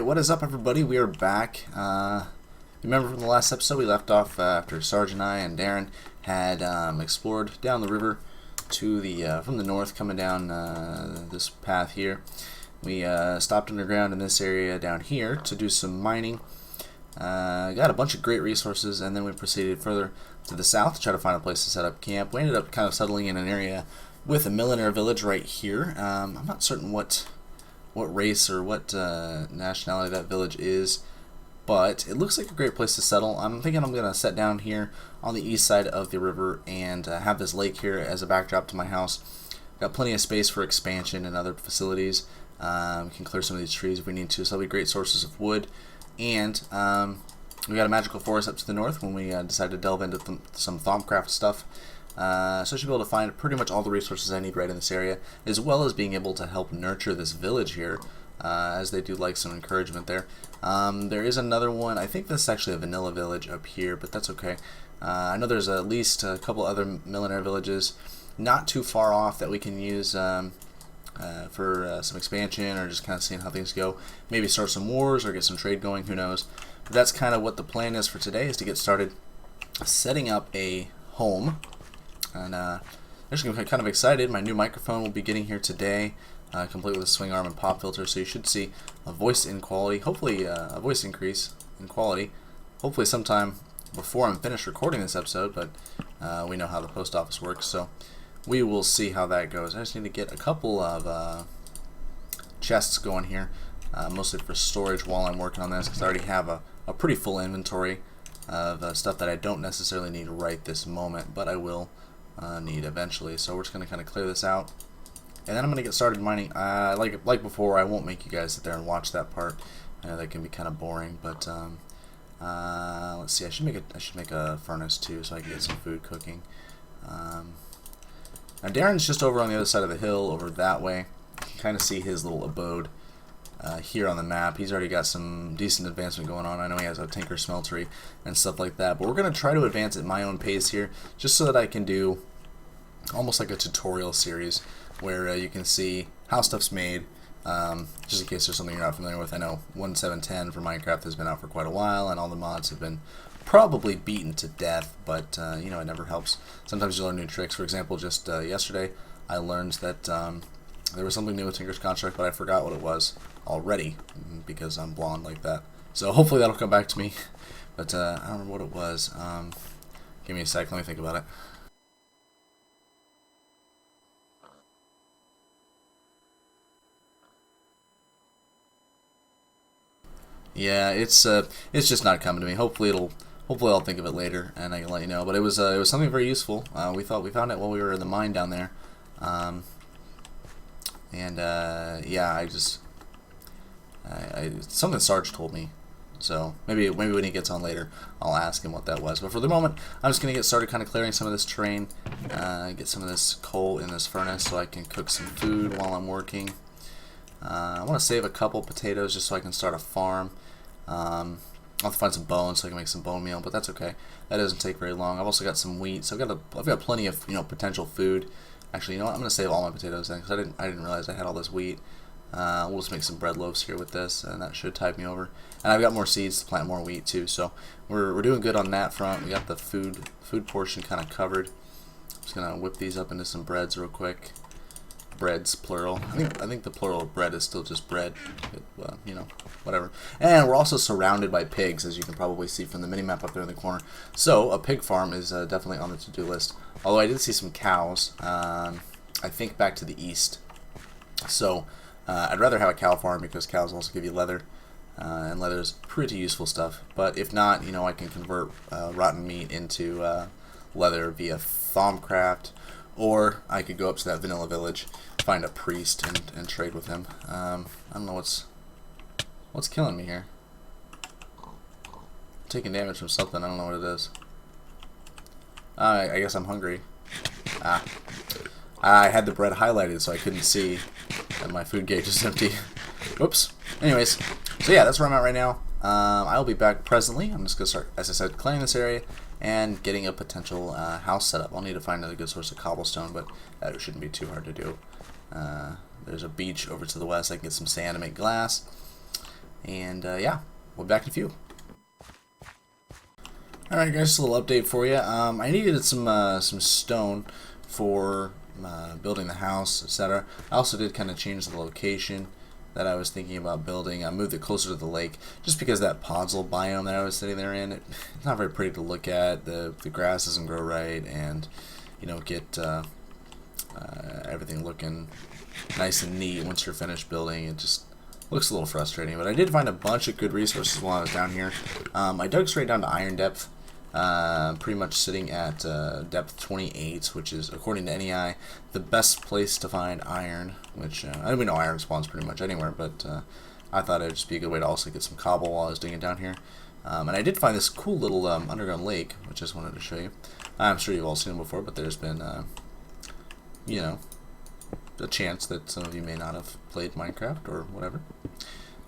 Alright, what is up everybody? We are back. Remember from the last episode we left off after Sarge and I and Darren had explored down the river to the from the north, coming down this path here. We stopped underground in this area down here to do some mining. Got a bunch of great resources, and then we proceeded further to the south to try to find a place to set up camp. We ended up kind of settling in an area with a millionaire village right here. I'm not certain what race or what nationality that village is, but it looks like a great place to settle. I'm thinking I'm going to set down here on the east side of the river and have this lake here as a backdrop to my house. Got plenty of space for expansion and other facilities. We can clear some of these trees if we need to, so that'll be great sources of wood. And we got a magical forest up to the north when we decided to delve into some Thaumcraft stuff. So I should be able to find pretty much all the resources I need right in this area, as well as being able to help nurture this village here, as they do like some encouragement there. There is another one. I think this is actually a vanilla village up here, but that's okay. I know there's at least a couple other millionaire villages not too far off that we can use for some expansion, or just kind of seeing how things go. Maybe start some wars or get some trade going, who knows. But that's kind of what the plan is for today, is to get started setting up a home. And I'm just kind of excited. My new microphone will be getting here today, complete with a swing arm and pop filter, so you should see a voice in quality, hopefully a voice increase in quality, hopefully sometime before I'm finished recording this episode, but we know how the post office works, so we will see how that goes. I just need to get a couple of chests going here, mostly for storage while I'm working on this, because I already have a pretty full inventory of stuff that I don't necessarily need right this moment, but I will need eventually. So we're just going to kind of clear this out, and then I'm going to get started mining. Like before, I won't make you guys sit there and watch that part. I know that can be kind of boring, but let's see. I should make a furnace too, so I can get some food cooking. Now Darren's just over on the other side of the hill, over that way. You can kind of see his little abode here on the map. He's already got some decent advancement going on. I know he has a tinker smeltery and stuff like that, but we're going to try to advance at my own pace here, just so that I can do almost like a tutorial series where you can see how stuff's made, just in case there's something you're not familiar with. I know 1.7.10 for Minecraft has been out for quite a while, and all the mods have been probably beaten to death, but you know, it never helps. Sometimes you learn new tricks. For example, just yesterday I learned that there was something new with Tinker's Construct, but I forgot what it was already, because I'm blonde like that. So hopefully that'll come back to me, but I don't remember what it was. Give me a sec, let me think about it. Yeah, it's just not coming to me. Hopefully I'll think of it later and I can let you know. But it was something very useful. We found it while we were in the mine down there, yeah, something Sarge told me. So maybe when he gets on later, I'll ask him what that was. But for the moment, I'm just gonna get started, kind of clearing some of this terrain, get some of this coal in this furnace so I can cook some food while I'm working. I want to save a couple potatoes just so I can start a farm. I'll have to find some bones so I can make some bone meal, but that's okay. That doesn't take very long. I've also got some wheat, so I've got plenty of potential food. Actually, you know what? I'm gonna save all my potatoes then, because I didn't realize I had all this wheat. We'll just make some bread loaves here with this, and that should tide me over. And I've got more seeds to plant more wheat too, so we're doing good on that front. We got the food portion kind of covered. I'm just gonna whip these up into some breads real quick. Breads, plural. I think the plural of bread is still just bread. But, you know, whatever. And we're also surrounded by pigs, as you can probably see from the mini-map up there in the corner. So a pig farm is definitely on the to-do list. Although I did see some cows, I think back to the east. So I'd rather have a cow farm, because cows also give you leather, and leather is pretty useful stuff. But if not, you know, I can convert rotten meat into leather via Thaumcraft, or I could go up to that vanilla village, find a priest, and trade with him. I don't know what's killing me here. I'm taking damage from something. I don't know what it is. I guess I'm hungry. I had the bread highlighted so I couldn't see that my food gauge is empty. Whoops. Anyways, so yeah, that's where I'm at right now. I'll be back presently. I'm just going to start, as I said, clearing this area and getting a potential house set up. I'll need to find a good source of cobblestone, but that shouldn't be too hard to do. There's a beach over to the west. I can get some sand to make glass. And yeah, we'll be back in a few. Alright guys, just a little update for you. I needed some stone for building the house, etc. I also did kind of change the location that I was thinking about building. I moved it closer to the lake just because that podzol biome that I was sitting there in, it's not very pretty to look at. The grass doesn't grow right, and you don't get everything looking nice and neat once you're finished building. It just looks a little frustrating, but I did find a bunch of good resources while I was down here. I dug straight down to iron depth, pretty much sitting at depth 28, which is, according to NEI, the best place to find iron, which, I mean, know iron spawns pretty much anywhere, but I thought it would just be a good way to also get some cobble while I was digging down here. And I did find this cool little underground lake, which I just wanted to show you. I'm sure you've all seen it before, but there's been, you know, a chance that some of you may not have played Minecraft or whatever.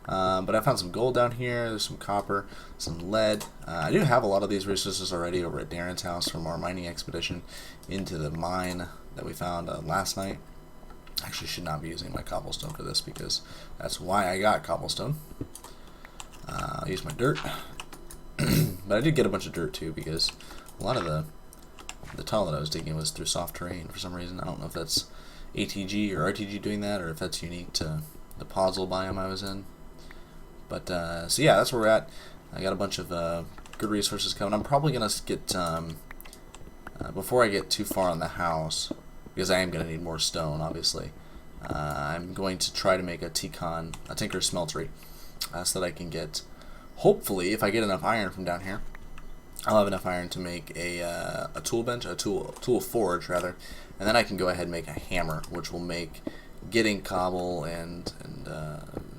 But I found some gold down here, there's some copper, some lead. I do have a lot of these resources already over at Darren's house from our mining expedition into the mine that we found last night. Actually should not be using my cobblestone for this because that's why I got cobblestone. I'll use my dirt. But I did get a bunch of dirt too because a lot of the tunnel that I was digging was through soft terrain for some reason. I don't know if that's ATG or RTG doing that, or if that's unique to the podzol biome I was in. But, so yeah, that's where we're at. I got a bunch of good resources coming. I'm probably going to get, before I get too far on the house, because I am going to need more stone, obviously, I'm going to try to make a tinker smeltery, so that I can get, hopefully, if I get enough iron from down here, I'll have enough iron to make a tool forge, rather, and then I can go ahead and make a hammer, which will make getting cobble and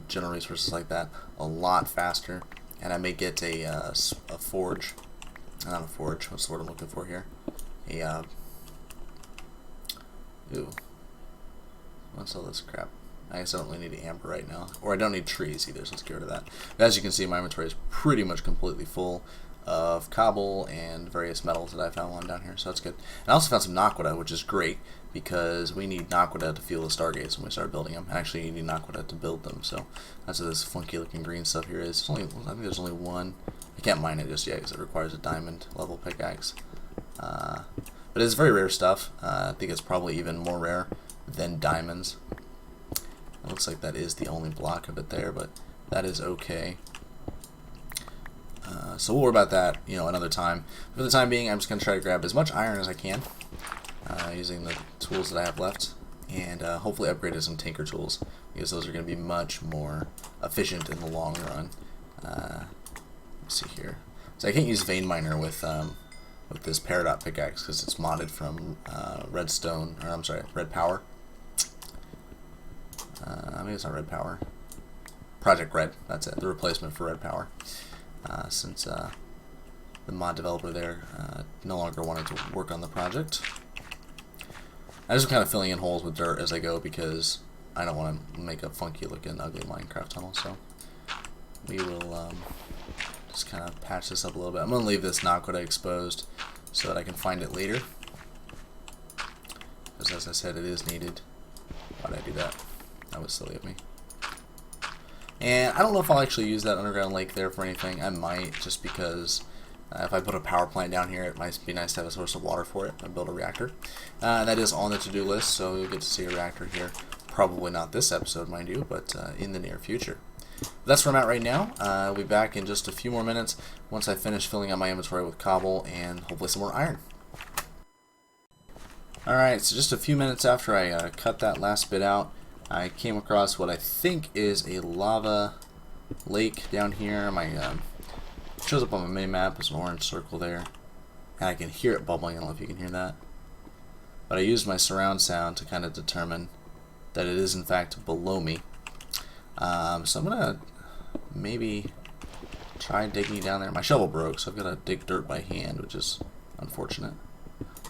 general resources like that a lot faster. And I may get a forge, not a forge, what's the word I'm looking for here? What's all this crap? I guess I don't really need amber right now, or I don't need trees either, so let's get rid of that. But as you can see, my inventory is pretty much completely full of cobble and various metals that I found while I'm down here, so that's good. And I also found some naquita, which is great because we need naquita to fuel the stargates when we start building them. Actually, you need naquita to build them, so that's what this funky looking green stuff here is. I think there's only one. I can't mine it just yet because it requires a diamond level pickaxe. But it's very rare stuff. I think it's probably even more rare than diamonds. It looks like that is the only block of it there, but that is okay. So we'll worry about that, another time. For the time being, I'm just going to try to grab as much iron as I can, using the tools that I have left, and hopefully upgrade to some tinker tools, because those are going to be much more efficient in the long run. Let's see here. So I can't use vein miner with this peridot pickaxe because it's modded from red power. Maybe it's not red power. Project Red, that's it, the replacement for red power. Since the mod developer there no longer wanted to work on the project. I'm just kind of filling in holes with dirt as I go because I don't want to make a funky looking ugly Minecraft tunnel, so we will just kind of patch this up a little bit. I'm going to leave this naquita exposed so that I can find it later, because as I said, it is needed. Why did I do that? That was silly of me. And I don't know if I'll actually use that underground lake there for anything. I might, just because if I put a power plant down here, it might be nice to have a source of water for it. I build a reactor. That is on the to-do list, so you'll get to see a reactor here. Probably not this episode, mind you, but in the near future. That's where I'm at right now. I'll be back in just a few more minutes once I finish filling out my inventory with cobble and hopefully some more iron. Alright, so just a few minutes after I cut that last bit out, I came across what I think is a lava lake down here. It shows up on my mini map as an orange circle there, and I can hear it bubbling. I don't know if you can hear that, but I used my surround sound to kind of determine that it is in fact below me. So I'm gonna maybe try digging down there. My shovel broke, so I've got to dig dirt by hand, which is unfortunate.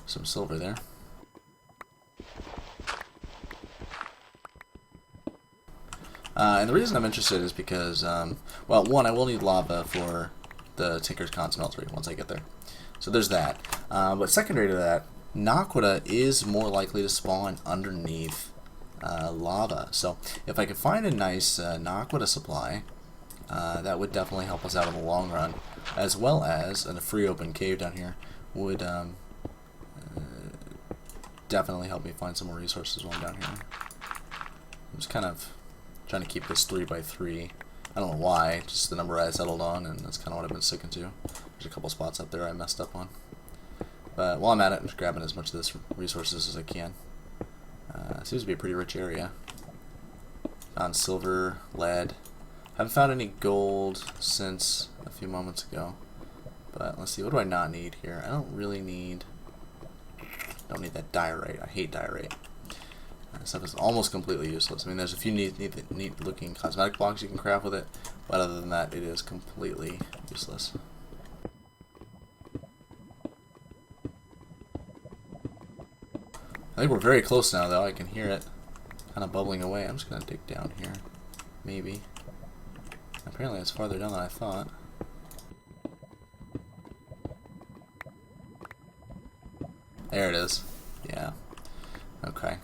Some silver there. And the reason I'm interested is because, well, one, I will need lava for the Tinker's Con smeltery once I get there. So there's that. But secondary to that, naquita is more likely to spawn underneath lava. So if I can find a nice naquita supply, that would definitely help us out in the long run, as well as a free open cave down here would definitely help me find some more resources while I'm down here. I'm just kind of trying to keep this 3x3. I don't know why, just the number I settled on, and that's kind of what I've been sticking to. There's a couple spots up there I messed up on. But while I'm at it, I'm just grabbing as much of this resources as I can. Seems to be a pretty rich area. Found silver, lead. Haven't found any gold since a few moments ago. But let's see, what do I not need here? I don't really need... Don't need that diorite. I hate diorite. That stuff is almost completely useless. I mean, there's a few neat looking cosmetic blocks you can craft with it, but other than that, it is completely useless. I think we're very close now, though. I can hear it kind of bubbling away. I'm just going to dig down here. Maybe. Apparently it's farther down than I thought. There it is. Yeah. Okay.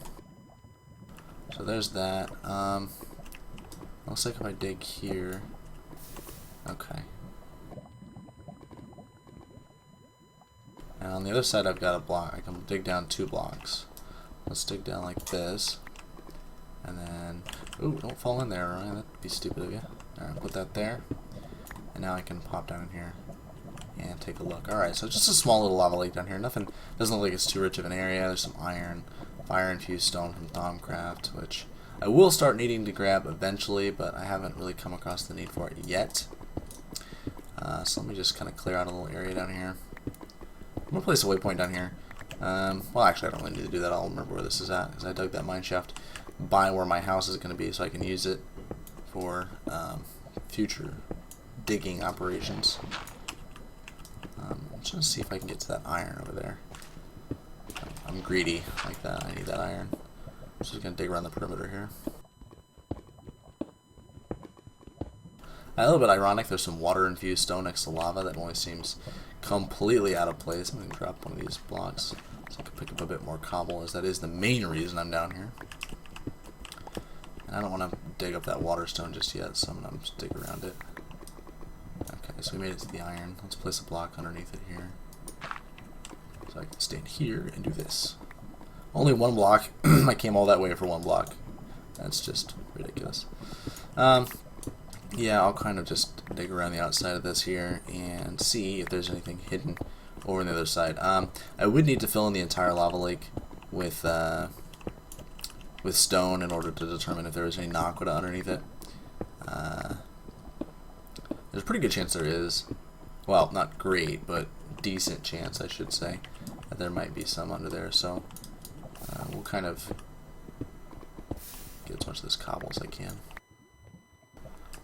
So there's that. Looks like if I dig here... Okay. And on the other side I've got a block. I can dig down 2 blocks. Let's dig down like this. And then... Ooh, don't fall in there, Ryan. That'd be stupid of you. Alright, put that there. And now I can pop down here and take a look. Alright, so just a small little lava lake down here. Nothing, doesn't look like it's too rich of an area. There's some iron, fire-infused stone from Thaumcraft, which I will start needing to grab eventually, but I haven't really come across the need for it yet. So let me just kind of clear out a little area down here. I'm going to place a waypoint down here. Well, actually, I don't really need to do that. I'll remember where this is at, because I dug that mineshaft by where my house is going to be, so I can use it for future digging operations. I'm just going to see if I can get to that iron over there. I'm greedy like that. I need that iron. I'm just going to dig around the perimeter here. A little bit ironic, there's some water-infused stone next to lava that only seems completely out of place. I'm going to drop one of these blocks so I can pick up a bit more cobble, as that is the main reason I'm down here. And I don't want to dig up that water stone just yet, so I'm going to just dig around it. Okay, so we made it to the iron. Let's place a block underneath it here. So I can stand here and do this. Only 1 block. I came all that way for 1 block. That's just ridiculous. Yeah, I'll kind of just dig around the outside of this here and see if there's anything hidden over on the other side. I would need to fill in the entire lava lake with stone in order to determine if there was any naquita underneath it. There's a pretty good chance there is. Well, not great, but decent chance, I should say, that there might be some under there. So we'll kind of get as much of this cobble as I can.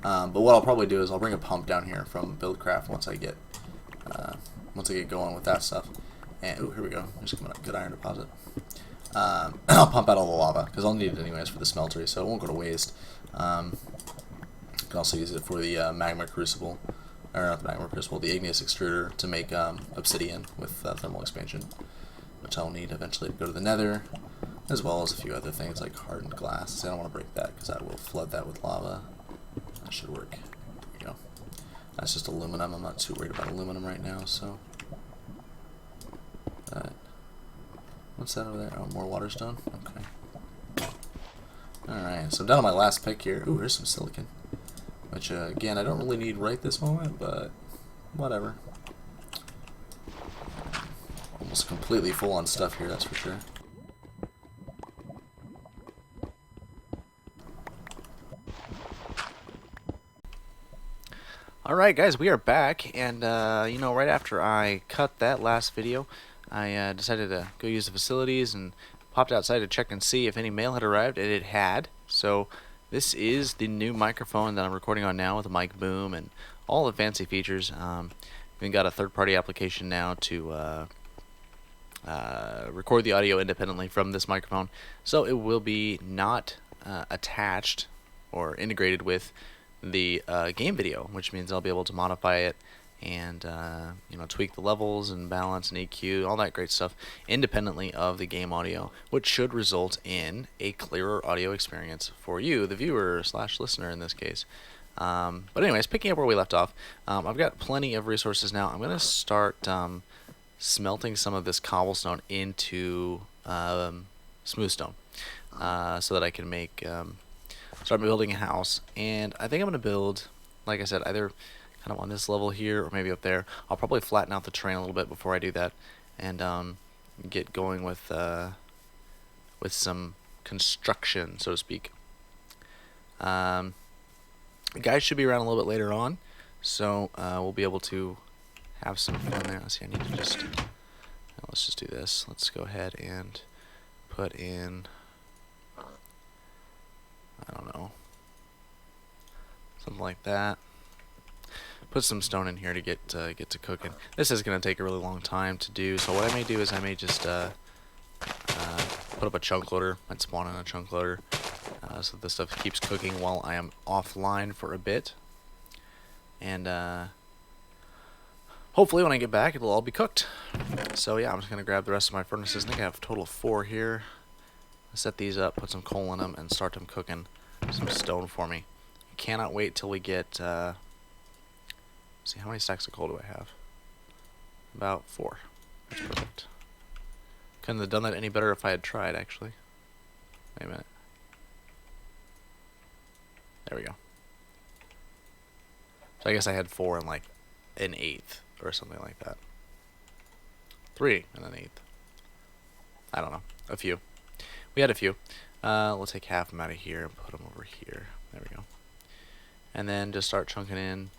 But what I'll probably do is I'll bring a pump down here from Buildcraft once I get going with that stuff. And ooh, here we go. There's coming up good iron deposit. I'll pump out all the lava because I'll need it anyways for the smeltery, so it won't go to waste. You can also use it for the magma crucible, or not the magma crucible, the igneous extruder to make obsidian with thermal expansion, which I'll need eventually to go to the nether, as well as a few other things like hardened glass. I don't want to break that because I will flood that with lava. That should work. There we go. That's just aluminum. I'm not too worried about aluminum right now, so. What's that over there? Oh, more waterstone? Okay. Alright, so I'm down on my last pick here. Ooh, here's some silicon. Which, again, I don't really need right this moment, but whatever. Almost completely full on stuff here, that's for sure. Alright guys, we are back, and you know, right after I cut that last video, I decided to go use the facilities and popped outside to check and see if any mail had arrived, and it had. So this is the new microphone that I'm recording on now with a mic boom and all the fancy features. We've got a third-party application now to record the audio independently from this microphone, so it will be not attached or integrated with the game video, which means I'll be able to modify it and you know, tweak the levels and balance and EQ, all that great stuff independently of the game audio, which should result in a clearer audio experience for you, the viewer slash listener in this case. But anyways, picking up where we left off, I've got plenty of resources now. I'm going to start smelting some of this cobblestone into smooth stone, so that I can make start building a house. And I think I'm going to build, like I said, either kind of on this level here or maybe up there. I'll probably flatten out the terrain a little bit before I do that, and get going with some construction, so to speak. The guys should be around a little bit later on, so we'll be able to have some fun there. Let's see, I need to just, let's just do this. Let's go ahead and put in, I don't know, something like that. Put some stone in here to get to cooking. This is going to take a really long time to do, so what I may do is I may just put up a chunk loader. I'd spawn in a chunk loader, so this stuff keeps cooking while I am offline for a bit. And hopefully when I get back it'll all be cooked. So yeah, I'm just going to grab the rest of my furnaces. I think I have a total of 4 here. Set these up, put some coal in them, and start them cooking some stone for me. I cannot wait till we get... see, how many stacks of coal do I have? About 4. That's perfect. Couldn't have done that any better if I had tried, actually. Wait a minute. There we go. So I guess I had 4 and like an 1/8 or something like that. 3 and an 1/8. I don't know. A few. We had a few. We'll take half of them out of here and put them over here. There we go. And then just start chunking in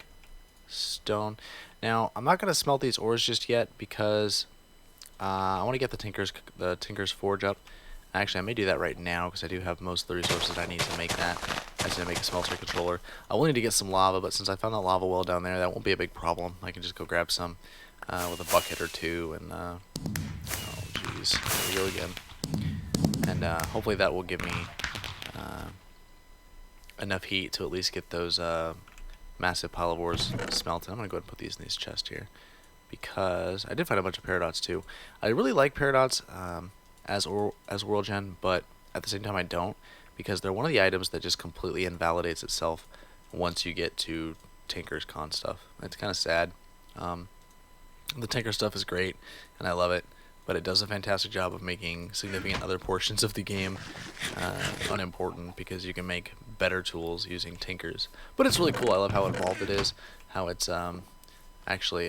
stone. Now, I'm not going to smelt these ores just yet because I want to get the Tinker's Forge up. Actually, I may do that right now because I do have most of the resources I need to make that. I just need to make a smelter controller. I will need to get some lava, but since I found that lava well down there, that won't be a big problem. I can just go grab some with a bucket or two, and oh jeez, there we go again. And hopefully that will give me enough heat to at least get those massive pile of ores smelted. I'm going to go ahead and put these in these chests here, because I did find a bunch of paradots too. I really like paradots as world gen, but at the same time I don't, because they're one of the items that just completely invalidates itself once you get to Tinker's Con stuff. It's kind of sad. The Tinker stuff is great, and I love it, but it does a fantastic job of making significant other portions of the game unimportant, because you can make better tools using Tinkers. But it's really cool. I love how involved it is, how it's actually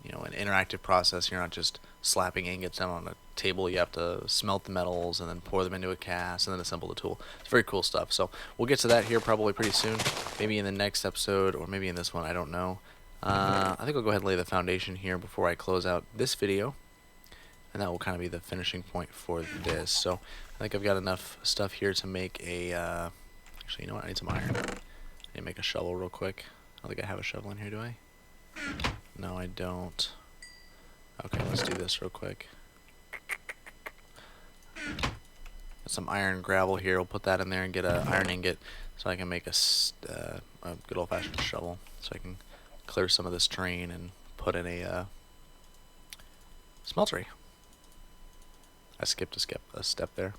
you know, an interactive process. You're not just slapping ingots down on a table. You have to smelt the metals and then pour them into a cast and then assemble the tool. It's very cool stuff. So we'll get to that here probably pretty soon, maybe in the next episode or maybe in this one, I don't know. I think I'll go ahead and lay the foundation here before I close out this video, and that will kind of be the finishing point for this. So I think I've got enough stuff here to make a actually, you know what, I need some iron. I need to make a shovel real quick. I don't think I have a shovel in here, do I? No, I don't. Okay, let's do this real quick. Got some iron gravel here. We'll put that in there and get an iron ingot so I can make a good old-fashioned shovel, so I can clear some of this terrain and put in a smeltery. I skipped a step there.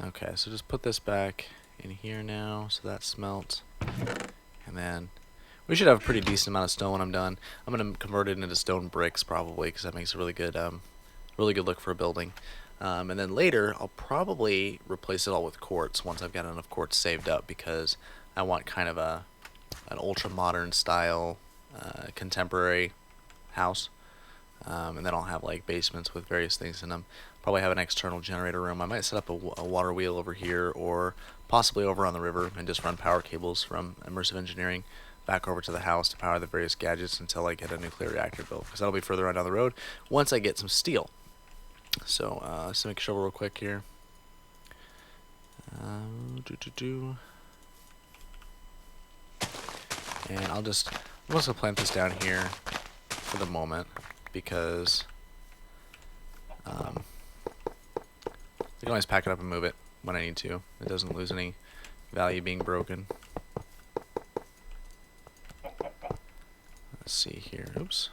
Okay, so just put this back in here now, so that smelts. And then we should have a pretty decent amount of stone when I'm done. I'm gonna convert it into stone bricks probably, because that makes a really good look for a building. And then later I'll probably replace it all with quartz once I've got enough quartz saved up, because I want kind of an ultra modern style contemporary house. And then I'll have like basements with various things in them. Probably have an external generator room. I might set up a water wheel over here, or possibly over on the river, and just run power cables from Immersive Engineering back over to the house to power the various gadgets until I get a nuclear reactor built, because that'll be further on down the road once I get some steel. So let's make a shovel real quick here. And I'm just gonna plant this down here for the moment, because I can always pack it up and move it when I need to. It doesn't lose any value being broken. Let's see here. Oops.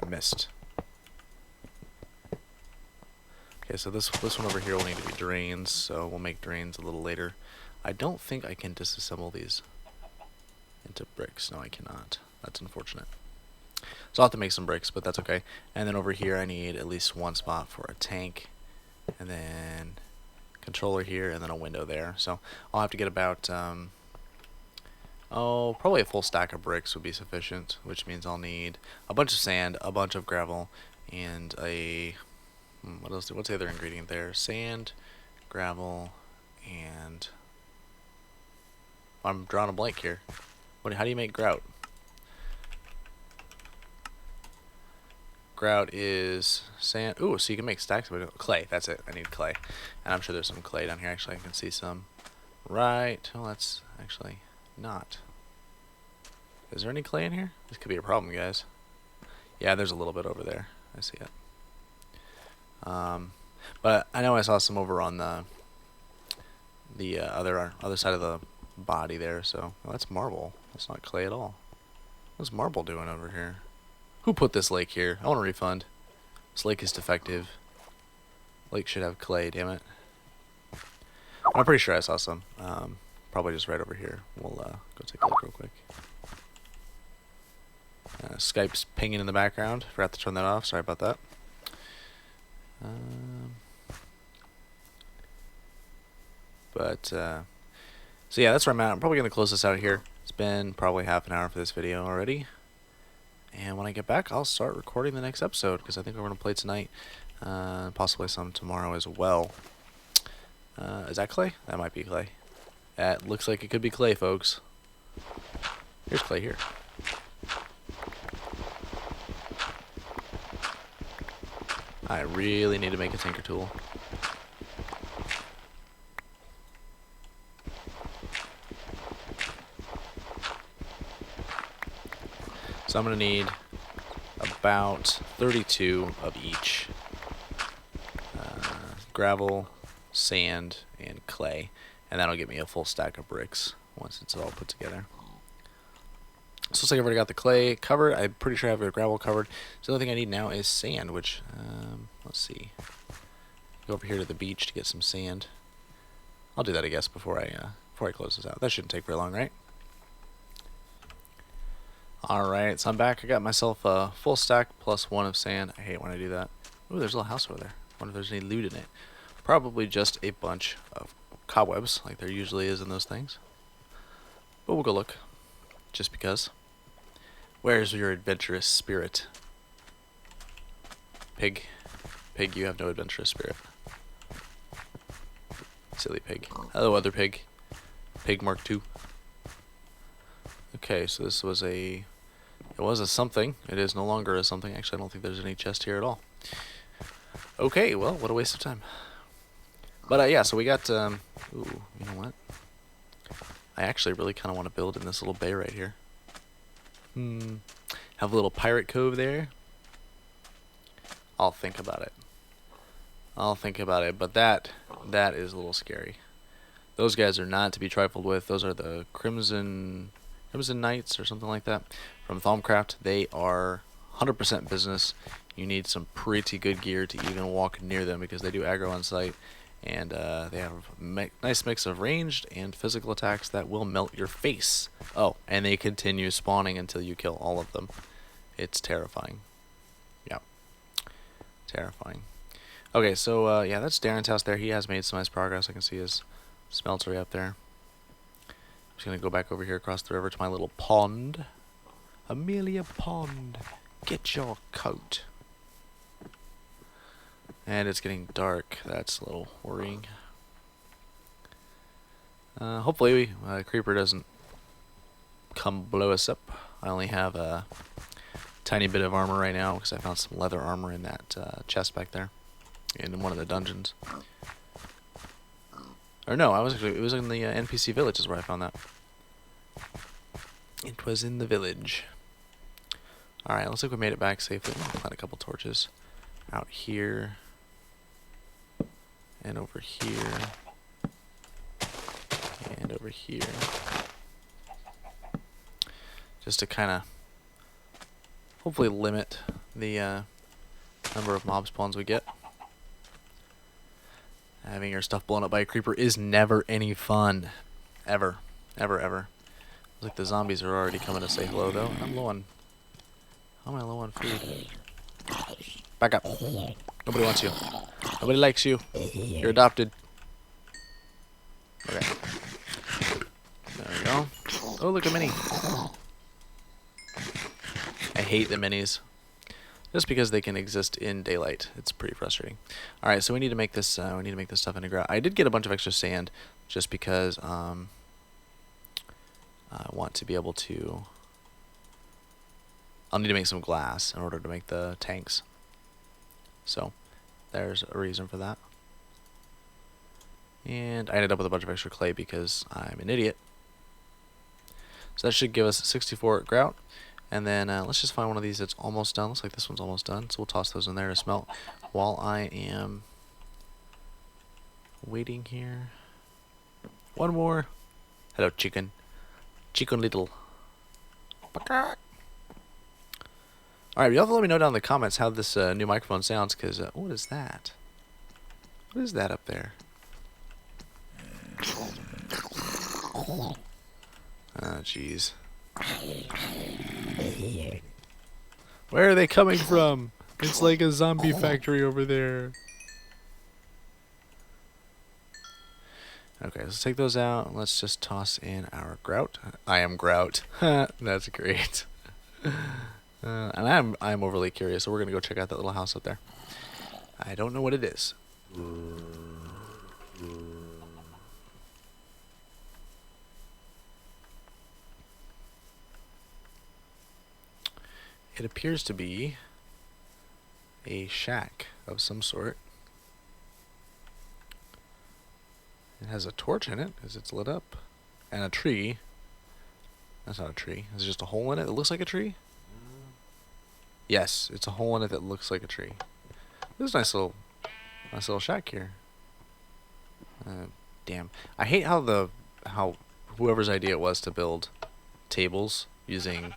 I missed. Okay, Okay, so this one over here will need to be drains, so we'll make drains a little later. I don't think I can disassemble these into bricks. No, I cannot. That's unfortunate. So I'll have to make some bricks, but that's okay. And then over here I need at least one spot for a tank, and then controller here, and then a window there. So I'll have to get about, probably a full stack of bricks would be sufficient, which means I'll need a bunch of sand, a bunch of gravel, and a, what's the other ingredient there? Sand, gravel, and, I'm drawing a blank here. How do you make grout? Grout is sand. Ooh, so you can make stacks of clay. That's it. I need clay. And I'm sure there's some clay down here. Actually, I can see some. Right. Well, that's actually not. Is there any clay in here? This could be a problem, guys. Yeah, there's a little bit over there. I see it. But I know I saw some over on the other side of the body there. So well, that's marble. That's not clay at all. What's marble doing over here? Who put this lake here? I want a refund. This lake is defective. Lake should have clay, damn it. I'm pretty sure I saw some. Probably just right over here. We'll go take a look real quick. Skype's pinging in the background. Forgot to turn that off. Sorry about that. So yeah, that's where I'm at. I'm probably going to close this out here. It's been probably half an hour for this video already. And when I get back, I'll start recording the next episode, because I think we're going to play tonight. Possibly some tomorrow as well. Is that clay? That might be clay. That looks like it could be clay, folks. Here's clay here. I really need to make a tinker tool. So I'm going to need about 32 of each. Gravel, sand, and clay. And that'll give me a full stack of bricks once it's all put together. So looks like I've already got the clay covered. I'm pretty sure I have the gravel covered. So the only thing I need now is sand, which, let's see. Go over here to the beach to get some sand. I'll do that, I guess, before I close this out. That shouldn't take very long, right? Alright, so I'm back. I got myself a full stack plus one of sand. I hate when I do that. Ooh, there's a little house over there. I wonder if there's any loot in it. Probably just a bunch of cobwebs, like there usually is in those things. But we'll go look. Just because. Where's your adventurous spirit? Pig. Pig, you have no adventurous spirit. Silly pig. Hello, other pig. Pig Mark II. Okay, so this was a... It was a something. It is no longer a something. Actually, I don't think there's any chest here at all. Okay, well, what a waste of time. But, yeah, so we got... ooh, you know what? I actually really kind of want to build in this little bay right here. Have a little pirate cove there. I'll think about it. I'll think about it, but that is a little scary. Those guys are not to be trifled with. Those are the Crimson Knights or something like that from Thaumcraft. They are 100% business. You need some pretty good gear to even walk near them because they do aggro on sight, and they have a nice mix of ranged and physical attacks that will melt your face. Oh, and they continue spawning until you kill all of them. It's terrifying. Yeah, terrifying. Okay, so yeah, that's Darren's house there. He has made some nice progress. I can see his smeltery up there. I'm just going to go back over here across the river to my little pond. Amelia Pond, get your coat. And it's getting dark. That's a little worrying. Hopefully, Creeper doesn't come blow us up. I only have a tiny bit of armor right now because I found some leather armor in that chest back there. In one of the dungeons. Or no, it was in the NPC village is where I found that. It was in the village. Alright, looks like we made it back safely. I'm gonna plant a couple torches out here. And over here. And over here. Just to kind of hopefully limit the number of mob spawns we get. Having your stuff blown up by a creeper is never any fun. Ever. Ever, ever. Looks like the zombies are already coming to say hello, though. I'm low on... How am I low on food? Back up. Nobody wants you. Nobody likes you. You're adopted. Okay. There we go. Oh, look, a mini. I hate the minis. Just because they can exist in daylight. It's pretty frustrating. Alright, so we need to make this we need to make this stuff underground. I did get a bunch of extra sand just because I want to be able to... I'll need to make some glass in order to make the tanks. So, there's a reason for that. And I ended up with a bunch of extra clay because I'm an idiot. So that should give us 64 grout. And then let's just find one of these that's almost done. Looks like this one's almost done. So we'll toss those in there to smelt while I am waiting here. One more. Hello, chicken. Chicken little. Alright, y'all have to let me know down in the comments how this new microphone sounds, because what is that? What is that up there? Oh, jeez. Where are they coming from? It's like a zombie factory over there. Okay, let's take those out. Let's just toss in our grout. I am grout. That's great. And I'm overly curious, so we're gonna go check out that little house up there. I don't know what it is. It appears to be a shack of some sort. It has a torch in it as it's lit up. And a tree. That's not a tree. Is it just a hole in it that looks like a tree? Yes, it's a hole in it that looks like a tree. This is a nice little shack here. Damn. I hate how whoever's idea it was to build tables using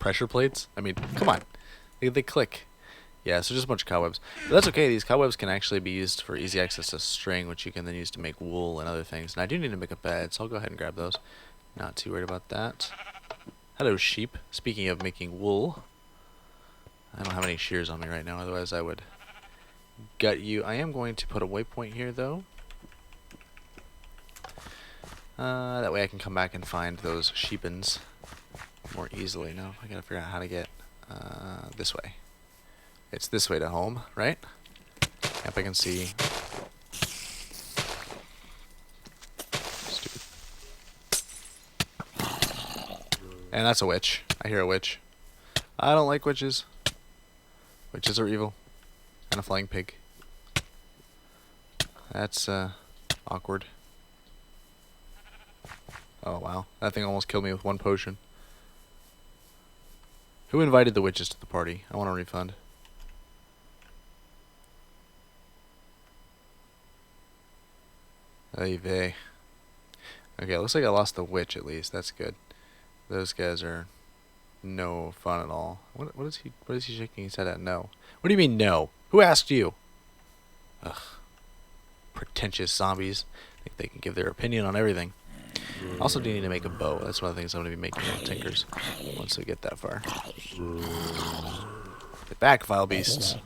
pressure plates. I mean, come on. They click. Yeah, so just a bunch of cobwebs. But that's okay. These cobwebs can actually be used for easy access to string, which you can then use to make wool and other things. And I do need to make a bed, so I'll go ahead and grab those. Not too worried about that. Hello, sheep. Speaking of making wool, I don't have any shears on me right now, otherwise I would gut you. I am going to put a waypoint here, though. That way I can come back and find those sheepins more easily. Now I gotta figure out how to get this way. It's this way to home, right? Yep, I can see. Stupid. And that's a witch. I hear a witch. I don't like witches. Witches are evil. And a flying pig. That's awkward. Oh wow, that thing almost killed me with one potion. Who invited the witches to the party? I want a refund. Oy vey. Okay, looks like I lost the witch at least. That's good. Those guys are no fun at all. What is he shaking his head at? No. What do you mean no? Who asked you? Ugh. Pretentious zombies. Think they can give their opinion on everything. Also do need to make a bow. That's one of the things I'm going to be making with Tinkers once we get that far. Get back, vile beasts.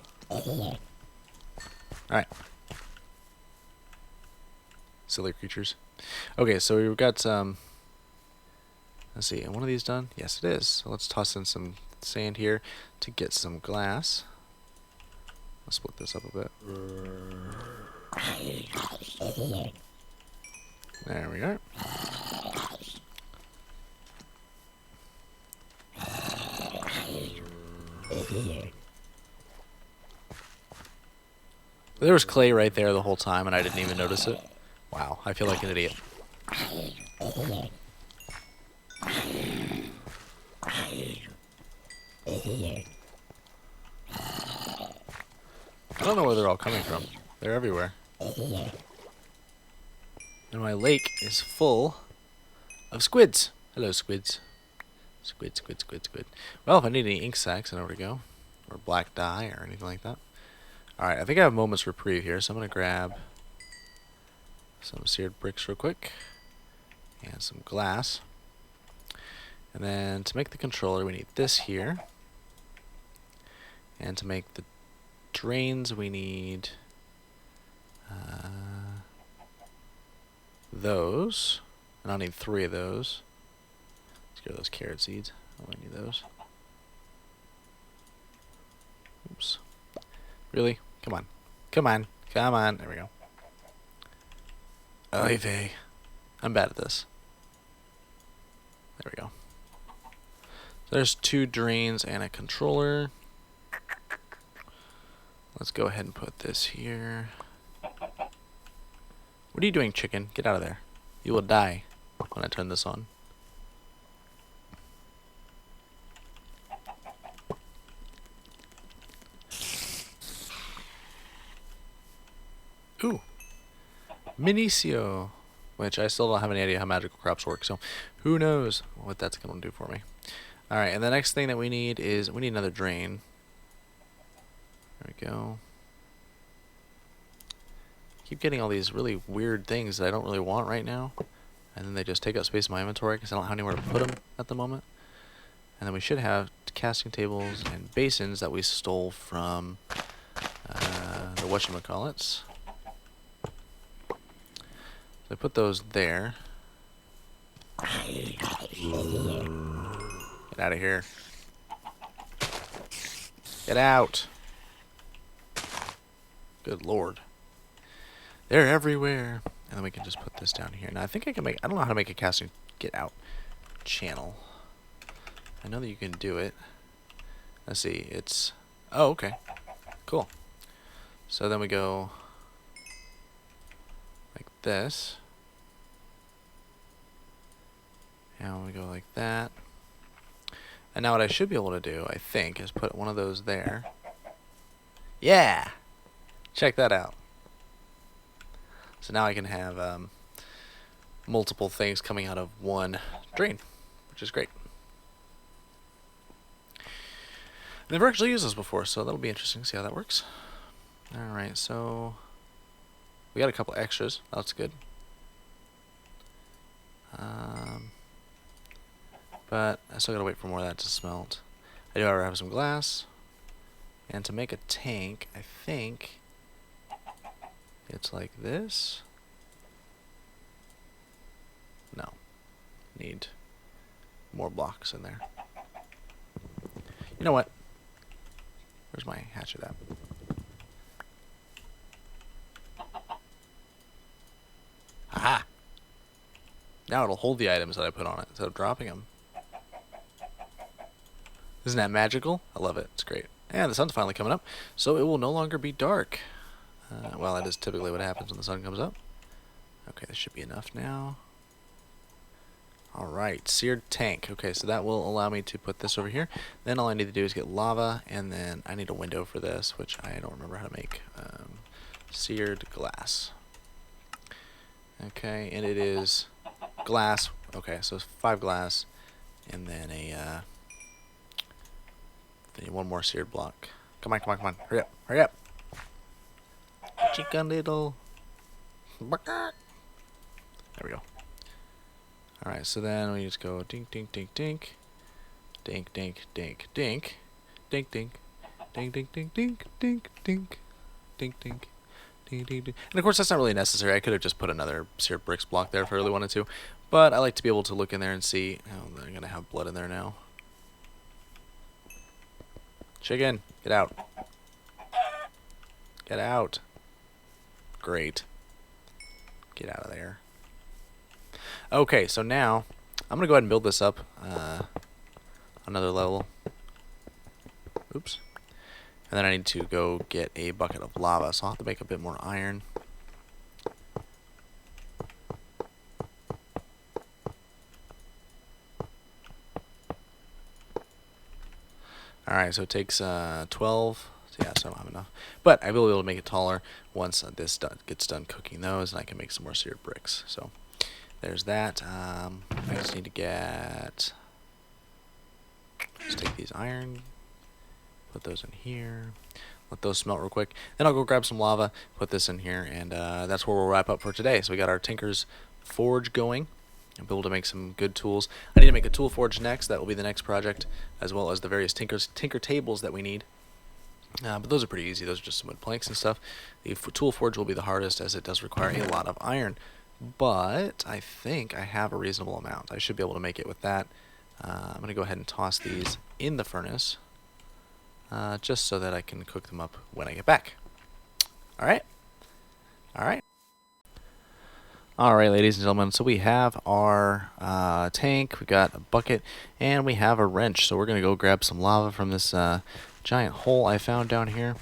Alright. Silly creatures. Okay, so we've got some... Let's see, one of these done? Yes, it is. So let's toss in some sand here to get some glass. I'll split this up a bit. There we go. There was clay right there the whole time and I didn't even notice it. Wow, I feel like an idiot. I don't know where they're all coming from. They're everywhere. And my lake is full of squids. Hello, squids. Squid, squid. Well, if I need any ink sacs, I know where to go. Or black dye or anything like that. Alright, I think I have moments reprieve here, so I'm going to grab some seared bricks real quick. And some glass. And then to make the controller, we need this here. And to make the drains, we need those. And I'll need 3 of those. Let's get those carrot seeds. I only need those. Oops. Really? Come on. Come on. Come on. There we go. Oy vey. I'm bad at this. There we go. So there's 2 drains and a controller. Let's go ahead and put this here. What are you doing, chicken? Get out of there. You will die when I turn this on. Ooh. Minicio. Which I still don't have any idea how magical crops work, so who knows what that's going to do for me. Alright, and the next thing that we need is, we need another drain. There we go. Keep getting all these really weird things that I don't really want right now. And then they just take up space in my inventory because I don't have anywhere to put them at the moment. And then we should have casting tables and basins that we stole from the whatchamacallits. So I put those there. Get out of here. Get out. Good lord. They're everywhere. And then we can just put this down here. Now I think I can make, I don't know how to make a casting get out channel. I know that you can do it. Let's see, it's, oh, okay. Cool. So then we go like this. And we go like that. And now what I should be able to do, I think, is put one of those there. Yeah! Check that out. So now I can have multiple things coming out of one drain, which is great. Never actually used this before, so that'll be interesting to see how that works. Alright, so we got a couple extras. That's good. But I still gotta wait for more of that to smelt. I do already have some glass. And to make a tank, I think it's like this. No. Need more blocks in there. You know what? Where's my hatchet at? Aha! Now it'll hold the items that I put on it instead of dropping them. Isn't that magical? I love it. It's great. And the sun's finally coming up, so it will no longer be dark. Well, that is typically what happens when the sun comes up. Okay, this should be enough now. Alright, seared tank. Okay, so that will allow me to put this over here. Then all I need to do is get lava, and then I need a window for this, which I don't remember how to make. Seared glass. Okay, and it is glass. Okay, so 5 glass, and then a then one more seared block. Come on, come on, come on. Hurry up, hurry up. Chicken little. There we go. Alright, so then we just go dink, dink, dink, dink. Dink, dink, dink, dink. Dink, dink. Dink, dink, dink, dink, dink, dink. Dink, dink. Dink, dink, dink. And of course that's not really necessary. I could have just put another seared bricks block there if I really wanted to. But I like to be able to look in there and see. Oh, they're going to have blood in there now. Chicken, get out. Get out. Great. Get out of there. Okay, so now I'm going to go ahead and build this up another level. Oops. And then I need to go get a bucket of lava, so I'll have to make a bit more iron. Alright, so it takes 12. So yeah, so I don't have enough. But I will be able to make it taller once this gets done cooking those, and I can make some more seared bricks. So there's that. I just need to get... Let's take these iron, put those in here. let those smelt real quick. Then I'll go grab some lava, put this in here, and that's where we'll wrap up for today. So we got our Tinker's Forge going. I'll be able to make some good tools. I need to make a tool forge next. That will be the next project, as well as the various tinker tables that we need. But those are pretty easy. Those are just some wood planks and stuff. The tool forge will be the hardest, as it does require a lot of iron. But I think I have a reasonable amount. I should be able to make it with that. I'm going to go ahead and toss these in the furnace, just so that I can cook them up when I get back. Alright? Alright. Alright, ladies and gentlemen, so we have our tank, we got a bucket, and we have a wrench. So we're going to go grab some lava from this giant hole I found down here.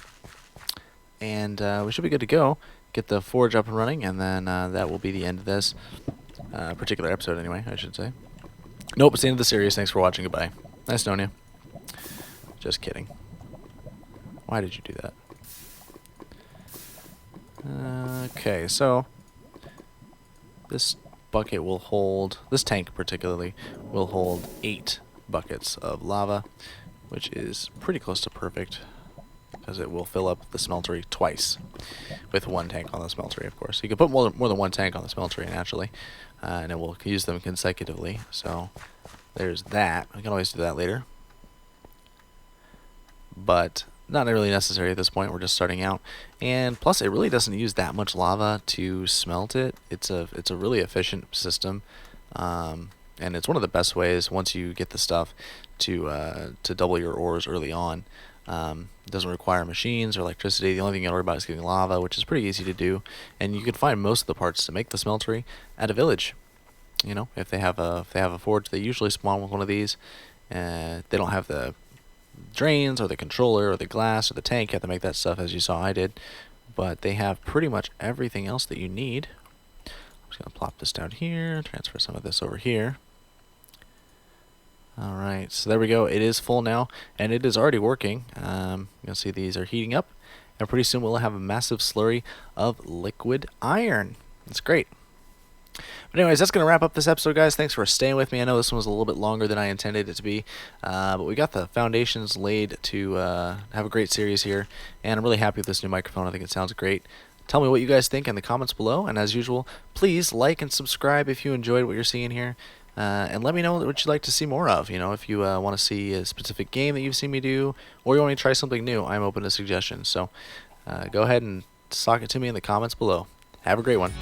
And we should be good to go. Get the forge up and running, and then that will be the end of this particular episode anyway, I should say. Nope, it's the end of the series. Thanks for watching. Goodbye. Nice knowing you. Just kidding. Why did you do that? Okay, so this bucket will hold, this tank particularly, will hold 8 buckets of lava, which is pretty close to perfect, because it will fill up the smeltery twice with one tank on the smeltery, of course. You can put more than one tank on the smeltery, naturally, and it will use them consecutively. So there's that. I can always do that later, but not really necessary at this point. We're just starting out, and plus it really doesn't use that much lava to smelt it. It's a really efficient system, and it's one of the best ways once you get the stuff to double your ores early on. It doesn't require machines or electricity. The only thing you gotta worry about is getting lava, which is pretty easy to do, and you can find most of the parts to make the smeltery at a village. You know, if they have a forge, they usually spawn with one of these. They don't have the drains or the controller or the glass or the tank. You have to make that stuff, as you saw I did, but they have pretty much everything else that you need. I'm just gonna plop this down here, transfer some of this over here. Alright, so there we go. It is full now, and it is already working. You'll see these are heating up, and pretty soon we'll have a massive slurry of liquid iron. That's great. But anyways, that's going to wrap up this episode, guys. Thanks for staying with me. I know this one was a little bit longer than I intended it to be, but we got the foundations laid to have a great series here, and I'm really happy with this new microphone. I think it sounds great. Tell me what you guys think in the comments below, and as usual, please like and subscribe if you enjoyed what you're seeing here. And let me know what you'd like to see more of. You know, if you want to see a specific game that you've seen me do, or you want me to try something new, I'm open to suggestions. So go ahead and sock it to me in the comments below. Have a great one.